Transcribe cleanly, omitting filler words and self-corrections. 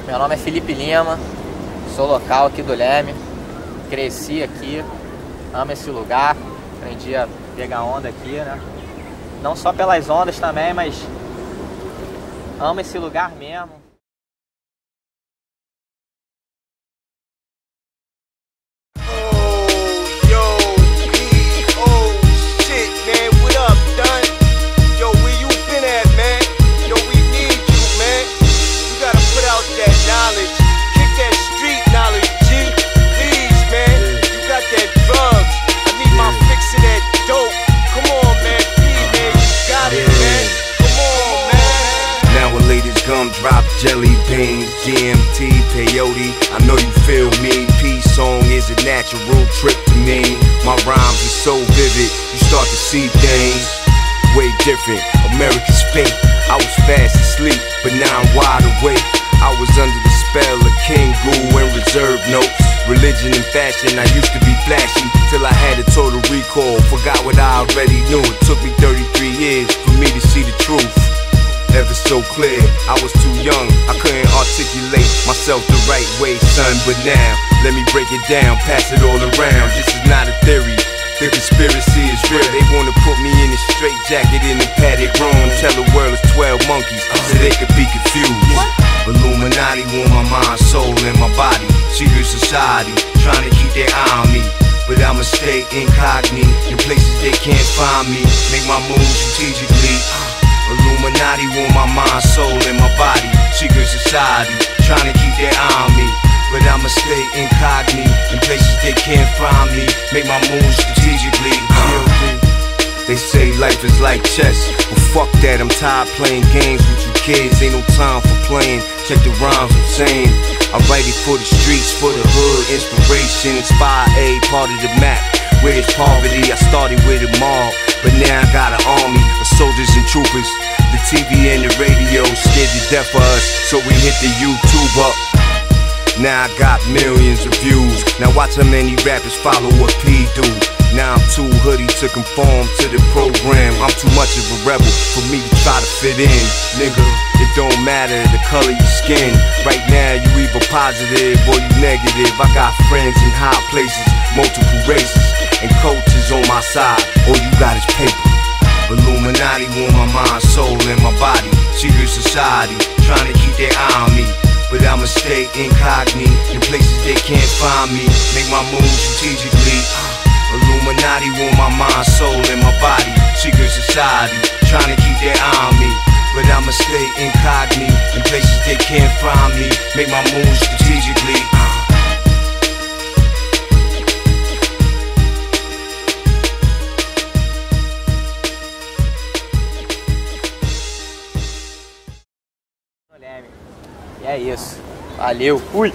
Meu nome é Felipe Lima, sou local aqui do Leme, cresci aqui, amo esse lugar, aprendi a pegar onda aqui, né? Não só pelas ondas também, mas amo esse lugar mesmo. Drop jelly beans, DMT, peyote, I know you feel me. Peace song is a natural trip to me. My rhymes are so vivid, you start to see things way different. America's fate, I was fast asleep, but now I'm wide awake. I was under the spell of King Guru and reserve notes. Religion and fashion, I used to be flashy till I had a total recall. Forgot what I already knew. It took me 33 years for me to see the truth. Ever so clear, I was too young, I couldn't articulate myself the right way, son. But now, let me break it down, pass it all around. This is not a theory, the conspiracy is real. They wanna put me in a straight jacket in a padded room, tell the world it's 12 monkeys, so they could be confused. Illuminati want my mind, soul, and my body. Secret society, trying to keep their eye on me. But I'ma stay incognito, in places they can't find me. Make my moves strategically. Illuminati want my mind, soul, and my body. Secret society, trying to keep their eye on me. But I'ma stay incognito, in places they can't find me. Make my moves strategically. They say life is like chess, but fuck that, I'm tired playing games with you kids. Ain't no time for playing, check the rhymes I'm saying. I write it for the streets, for the hood, inspiration. Inspire a part of the map, where it's poverty. I started with a mob, but now I got an army of soldiers and troopers. The TV and the radio scared to death of us, so we hit the YouTube up. Now I got millions of views. Now watch how many rappers follow what P do. Now I'm too hoodie to conform to the program. I'm too much of a rebel for me to try to fit in. Nigga, it don't matter the color of your skin. Right now you either positive or you negative. I got friends in high places, multiple races, and coaches on my side. All you got is paper. Illuminati want my mind, soul, and my body. Secret society, trying to keep their eye on me. But I'ma stay incognito, in places they can't find me. Make my moves strategically. Illuminati want my mind, soul, and my body. Secret society, trying to keep their eye on me. But I'ma stay incognito, in places they can't find me. Make my moves strategically. E é isso. Valeu, fui!